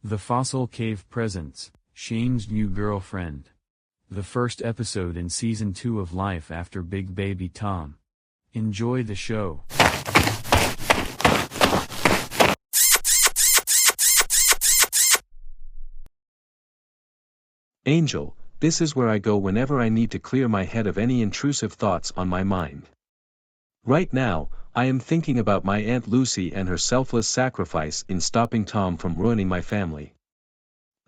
The Fossil Cave presents Shane's New Girlfriend. The first episode in Season 2 of Life After Big Baby Tom. Enjoy the show. Angel, this is where I go whenever I need to clear my head of any intrusive thoughts on my mind. Right now, I am thinking about my Aunt Lucy and her selfless sacrifice in stopping Tom from ruining my family.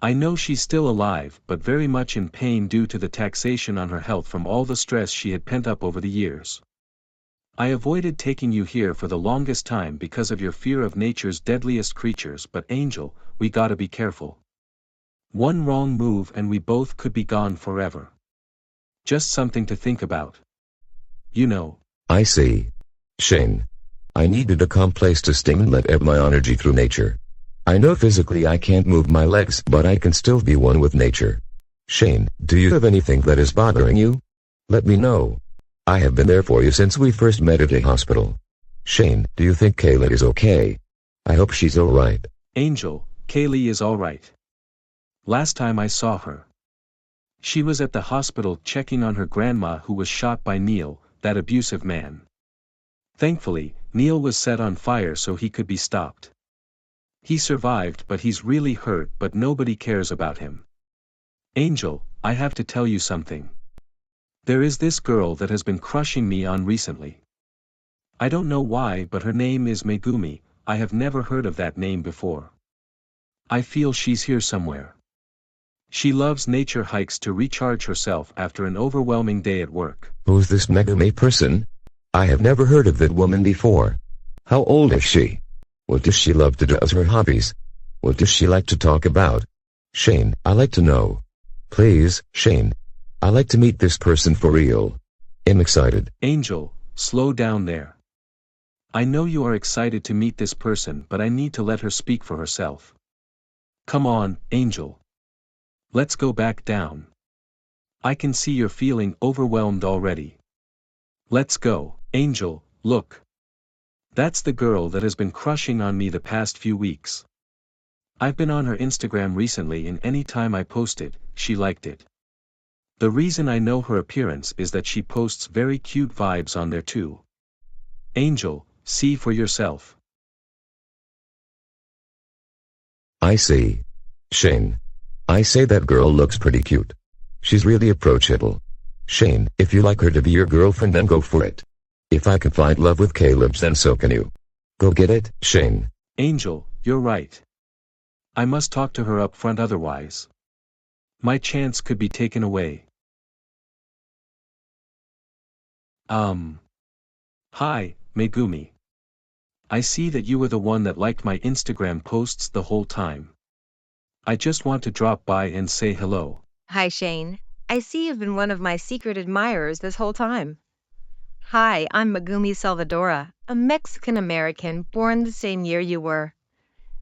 I know she's still alive but very much in pain due to the taxation on her health from all the stress she had pent up over the years. I avoided taking you here for the longest time because of your fear of nature's deadliest creatures, but Angel, we gotta be careful. One wrong move and we both could be gone forever. Just something to think about. You know. I see. Shane. I needed a calm place to stay and let ebb my energy through nature. I know physically I can't move my legs, but I can still be one with nature. Shane, do you have anything that is bothering you? Let me know. I have been there for you since we first met at a hospital. Shane, do you think Kayleigh is okay? I hope she's alright. Angel, Kayleigh is alright. Last time I saw her, she was at the hospital checking on her grandma who was shot by Neil, that abusive man. Thankfully, Neil was set on fire so he could be stopped. He survived, but he's really hurt, but nobody cares about him. Angel, I have to tell you something. There is this girl that has been crushing me on recently. I don't know why, but her name is Megumi. I have never heard of that name before. I feel she's here somewhere. She loves nature hikes to recharge herself after an overwhelming day at work. Who's this Megumi person? I have never heard of that woman before. How old is she? What does she love to do as her hobbies? What does she like to talk about? Shane, I like to know. Please, Shane. I like to meet this person for real. I'm excited. Angel, slow down there. I know you are excited to meet this person, but I need to let her speak for herself. Come on, Angel. Let's go back down. I can see you're feeling overwhelmed already. Let's go, Angel, look. That's the girl that has been crushing on me the past few weeks. I've been on her Instagram recently and any time I posted, she liked it. The reason I know her appearance is that she posts very cute vibes on there too. Angel, see for yourself. I see. Shane. I say that girl looks pretty cute. She's really approachable. Shane, if you like her to be your girlfriend, then go for it. If I can find love with Kayleigh, then so can you. Go get it, Shane. Angel, you're right. I must talk to her up front, otherwise my chance could be taken away. Hi, Megumi. I see that you were the one that liked my Instagram posts the whole time. I just want to drop by and say hello. Hi, Shane. I see you've been one of my secret admirers this whole time. Hi, I'm Megumi Salvadora, a Mexican-American born the same year you were.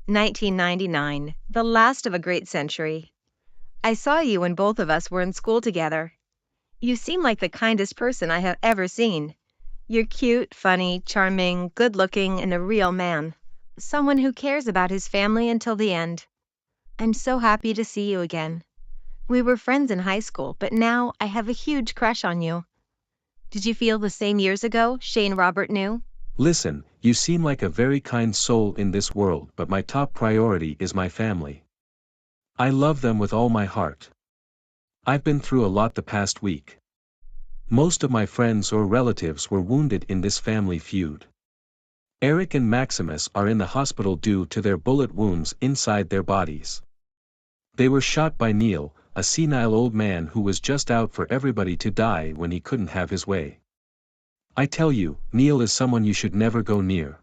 1999, the last of a great century. I saw you when both of us were in school together. You seem like the kindest person I have ever seen. You're cute, funny, charming, good-looking, and a real man. Someone who cares about his family until the end. I'm so happy to see you again. We were friends in high school, but now I have a huge crush on you. Did you feel the same years ago, Shane Robert Newe? Listen, you seem like a very kind soul in this world, but my top priority is my family. I love them with all my heart. I've been through a lot the past week. Most of my friends or relatives were wounded in this family feud. Eric and Maximus are in the hospital due to their bullet wounds inside their bodies. They were shot by Neil, a senile old man who was just out for everybody to die when he couldn't have his way. I tell you, Neil is someone you should never go near.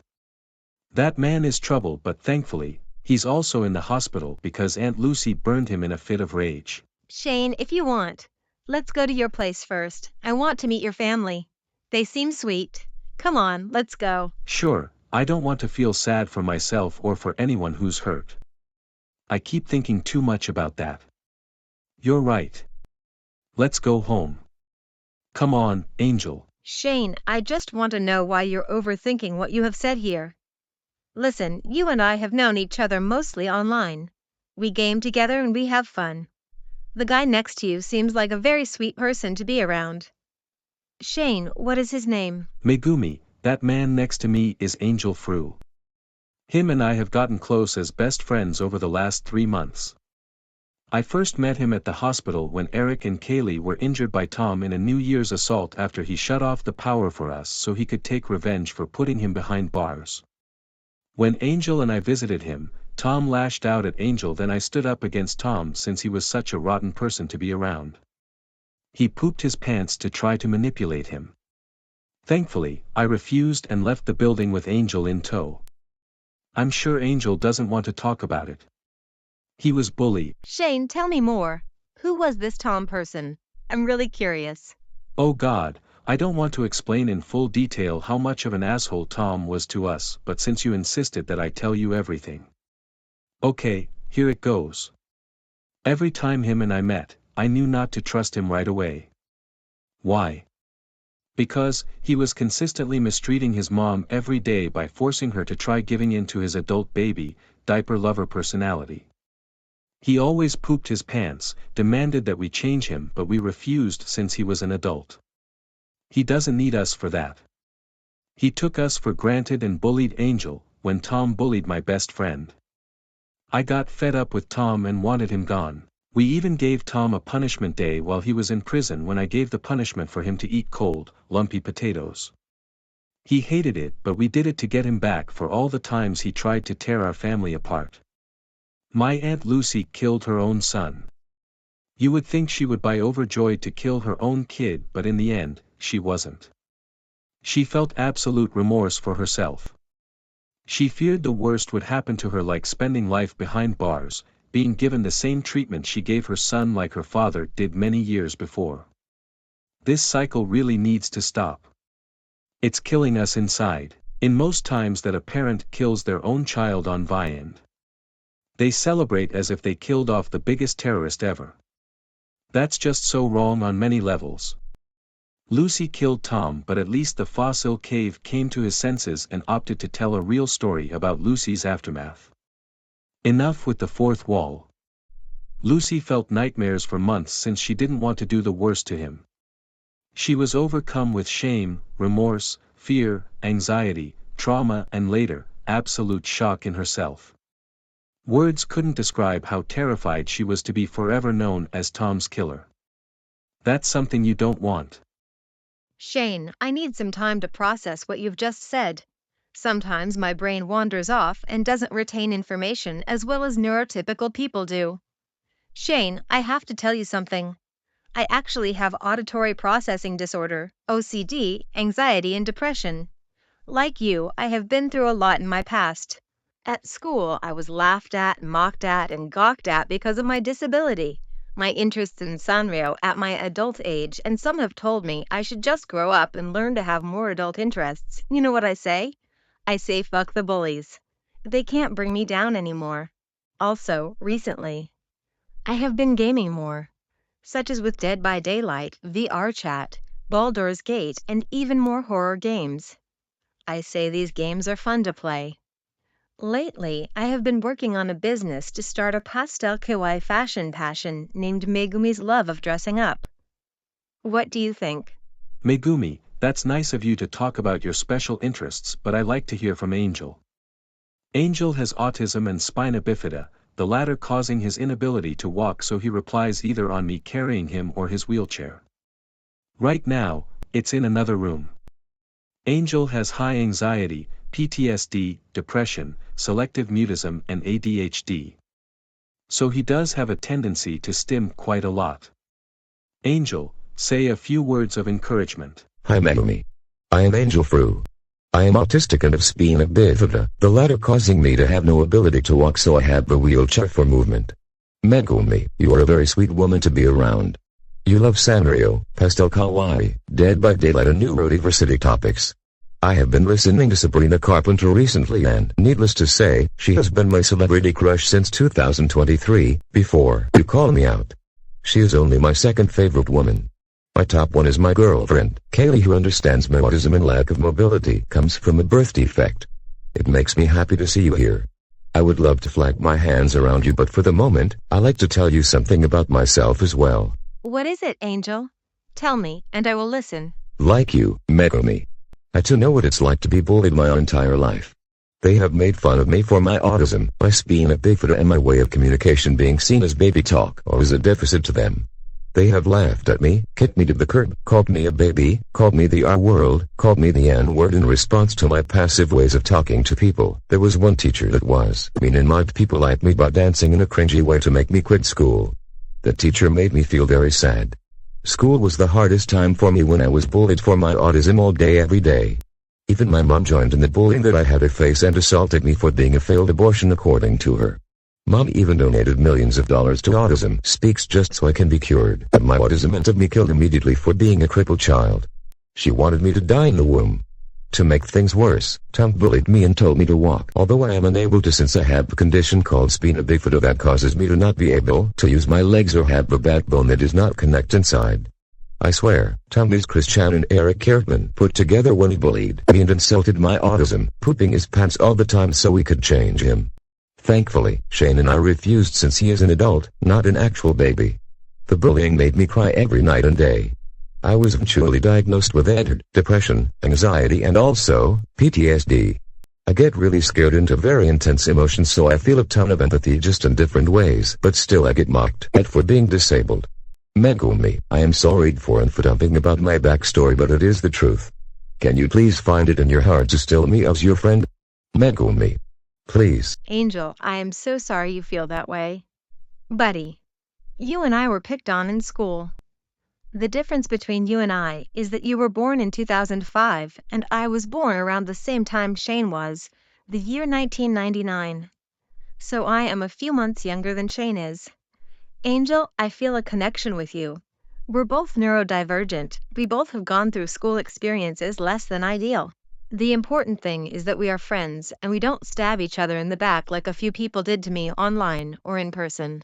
That man is trouble, but thankfully, he's also in the hospital because Aunt Lucy burned him in a fit of rage. Shane, if you want, let's go to your place first. I want to meet your family. They seem sweet. Come on, let's go. Sure, I don't want to feel sad for myself or for anyone who's hurt. I keep thinking too much about that. You're right. Let's go home. Come on, Angel. Shane, I just want to know why you're overthinking what you have said here. Listen, you and I have known each other mostly online. We game together and we have fun. The guy next to you seems like a very sweet person to be around. Shane, what is his name? Megumi, that man next to me is Angel Frew. Him and I have gotten close as best friends over the last 3 months. I first met him at the hospital when Eric and Kayleigh were injured by Tom in a New Year's assault after he shut off the power for us so he could take revenge for putting him behind bars. When Angel and I visited him, Tom lashed out at Angel, then I stood up against Tom since he was such a rotten person to be around. He pooped his pants to try to manipulate him. Thankfully, I refused and left the building with Angel in tow. I'm sure Angel doesn't want to talk about it. He was bullied. Shane, tell me more. Who was this Tom person? I'm really curious. Oh God, I don't want to explain in full detail how much of an asshole Tom was to us, but since you insisted that I tell you everything. Okay, here it goes. Every time him and I met, I knew not to trust him right away. Why? Because he was consistently mistreating his mom every day by forcing her to try giving in to his adult baby, diaper lover personality. He always pooped his pants, demanded that we change him, but we refused since he was an adult. He doesn't need us for that. He took us for granted and bullied Angel when Tom bullied my best friend. I got fed up with Tom and wanted him gone. We even gave Tom a punishment day while he was in prison when I gave the punishment for him to eat cold, lumpy potatoes. He hated it, but we did it to get him back for all the times he tried to tear our family apart. My Aunt Lucy killed her own son. You would think she would be overjoyed to kill her own kid, but in the end, she wasn't. She felt absolute remorse for herself. She feared the worst would happen to her, like spending life behind bars, being given the same treatment she gave her son like her father did many years before. This cycle really needs to stop. It's killing us inside. In most times that a parent kills their own child on Viand, they celebrate as if they killed off the biggest terrorist ever. That's just so wrong on many levels. Lucy killed Tom, but at least the fossil cave came to his senses and opted to tell a real story about Lucy's aftermath. Enough with the fourth wall. Lucy felt nightmares for months since she didn't want to do the worst to him. She was overcome with shame, remorse, fear, anxiety, trauma, and later, absolute shock in herself. Words couldn't describe how terrified she was to be forever known as Tom's killer. That's something you don't want. Shane, I need some time to process what you've just said. Sometimes my brain wanders off and doesn't retain information as well as neurotypical people do. Shane, I have to tell you something. I actually have auditory processing disorder, OCD, anxiety and depression. Like you, I have been through a lot in my past. At school, I was laughed at, mocked at, and gawked at because of my disability, my interests in Sanrio at my adult age, and some have told me I should just grow up and learn to have more adult interests. You know what I say? I say fuck the bullies. They can't bring me down anymore. Also, recently, I have been gaming more, such as with Dead by Daylight, VR Chat, Baldur's Gate, and even more horror games. I say these games are fun to play. Lately, I have been working on a business to start a pastel kawaii fashion passion named Megumi's Love of Dressing Up. What do you think? Megumi, that's nice of you to talk about your special interests, but I like to hear from Angel. Angel has autism and spina bifida, the latter causing his inability to walk, so he relies either on me carrying him or his wheelchair. Right now, it's in another room. Angel has high anxiety, PTSD, depression, selective mutism and ADHD. So he does have a tendency to stim quite a lot. Angel, say a few words of encouragement. Hi Megumi. I am Angel Frew. I am autistic and have spina bifida, the latter causing me to have no ability to walk, so I have the wheelchair for movement. Megumi, you are a very sweet woman to be around. You love Sanrio, pastel kawaii, Dead by Daylight and neurodiversity topics. I have been listening to Sabrina Carpenter recently and, needless to say, she has been my celebrity crush since 2023, before you call me out. She is only my second favorite woman. My top one is my girlfriend, Kayleigh, who understands my autism and lack of mobility comes from a birth defect. It makes me happy to see you here. I would love to flap my hands around you, but for the moment, I like to tell you something about myself as well. What is it, Angel? Tell me, and I will listen. Like you, Megumi. I too know what it's like to be bullied my entire life. They have made fun of me for my autism, my being a Bigfoot, and my way of communication being seen as baby talk or as a deficit to them. They have laughed at me, kicked me to the curb, called me a baby, called me the R-word, called me the N-word in response to my passive ways of talking to people. There was one teacher that was mean and mocked people like me by dancing in a cringy way to make me quit school. The teacher made me feel very sad. School was the hardest time for me when I was bullied for my autism all day every day. Even my mom joined in the bullying that I had to face and assaulted me for being a failed abortion according to her. Mom even donated millions of dollars to Autism Speaks just so I can be cured of my autism and to be killed immediately for being a crippled child. She wanted me to die in the womb. To make things worse, Tom bullied me and told me to walk, although I am unable to since I have a condition called spina bifida that causes me to not be able to use my legs or have a backbone that does not connect inside. I swear, Tom is Christian and Eric Cartman put together when he bullied me and insulted my autism, pooping his pants all the time so we could change him. Thankfully, Shane and I refused since he is an adult, not an actual baby. The bullying made me cry every night and day. I was eventually diagnosed with depression, anxiety and also PTSD. I get really scared into very intense emotions, so I feel a ton of empathy just in different ways, but still I get mocked at for being disabled. Megumi, I am sorry for dumping about my backstory, but it is the truth. Can you please find it in your heart to still me as your friend? Megumi. Please. Angel, I am so sorry you feel that way. Buddy, you and I were picked on in school. The difference between you and I is that you were born in 2005 and I was born around the same time Shane was, the year 1999. So I am a few months younger than Shane is. Angel, I feel a connection with you. We're both neurodivergent. We both have gone through school experiences less than ideal. The important thing is that we are friends and we don't stab each other in the back like a few people did to me online or in person.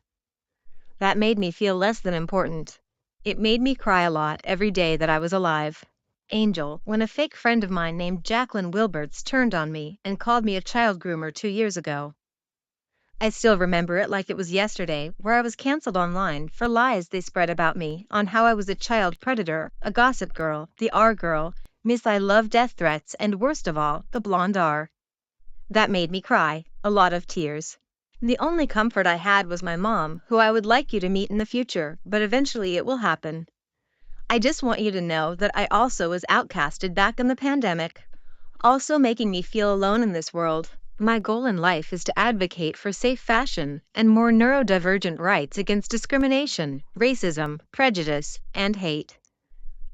That made me feel less than important. It made me cry a lot every day that I was alive. Angel, when a fake friend of mine named Jacqueline Wilberts turned on me and called me a child groomer 2 years ago. I still remember it like it was yesterday, where I was canceled online for lies they spread about me on how I was a child predator, a gossip girl, the R girl, Miss I Love death threats, and worst of all, the blonde R. That made me cry, a lot of tears. The only comfort I had was my mom, who I would like you to meet in the future, but eventually it will happen. I just want you to know that I also was outcasted back in the pandemic, also making me feel alone in this world. My goal in life is to advocate for safe fashion and more neurodivergent rights against discrimination, racism, prejudice, and hate.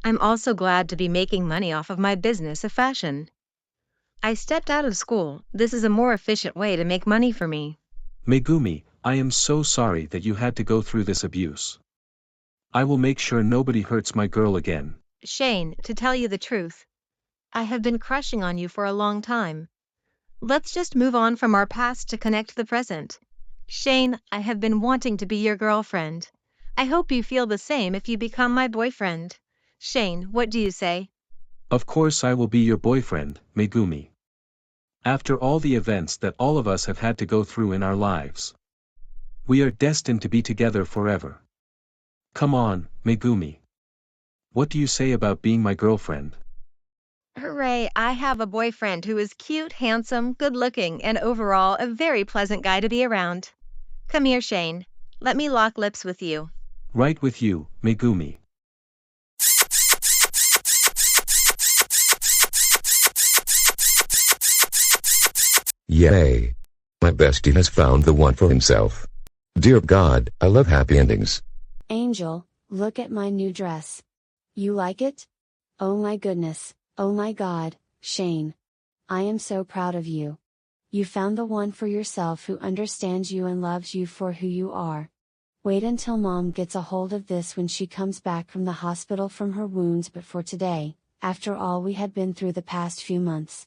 I'm also glad to be making money off of my business of fashion. I stepped out of school. This is a more efficient way to make money for me. Megumi, I am so sorry that you had to go through this abuse. I will make sure nobody hurts my girl again. Shane, to tell you the truth, I have been crushing on you for a long time. Let's just move on from our past to connect to the present. Shane, I have been wanting to be your girlfriend. I hope you feel the same if you become my boyfriend. Shane, what do you say? Of course I will be your boyfriend, Megumi. After all the events that all of us have had to go through in our lives, we are destined to be together forever. Come on, Megumi. What do you say about being my girlfriend? Hooray, I have a boyfriend who is cute, handsome, good-looking, and overall a very pleasant guy to be around. Come here, Shane. Let me lock lips with you. Right with you, Megumi. Yay! My bestie has found the one for himself. Dear God, I love happy endings. Angel, look at my new dress. You like it? Oh my goodness, oh my God, Shane. I am so proud of you. You found the one for yourself who understands you and loves you for who you are. Wait until Mom gets a hold of this when she comes back from the hospital from her wounds, but for today, after all we had been through the past few months,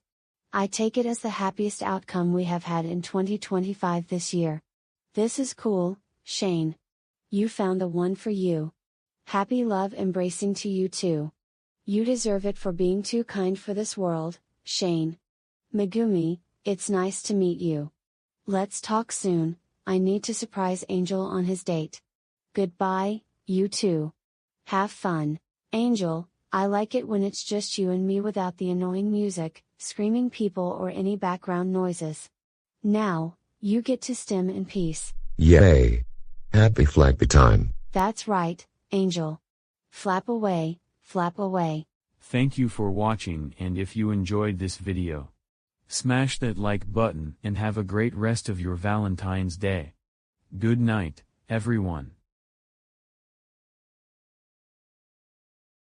I take it as the happiest outcome we have had in 2025 this year. This is cool, Shane. You found the one for you. Happy love embracing to you too. You deserve it for being too kind for this world, Shane. Megumi, it's nice to meet you. Let's talk soon, I need to surprise Angel on his date. Goodbye, you two. Have fun. Angel, I like it when it's just you and me without the annoying music, screaming people or any background noises. Now, you get to stim in peace. Yay! Happy flappy time. That's right, Angel. Flap away, flap away. Thank you for watching, and if you enjoyed this video, smash that like button and have a great rest of your Valentine's Day. Good night, everyone.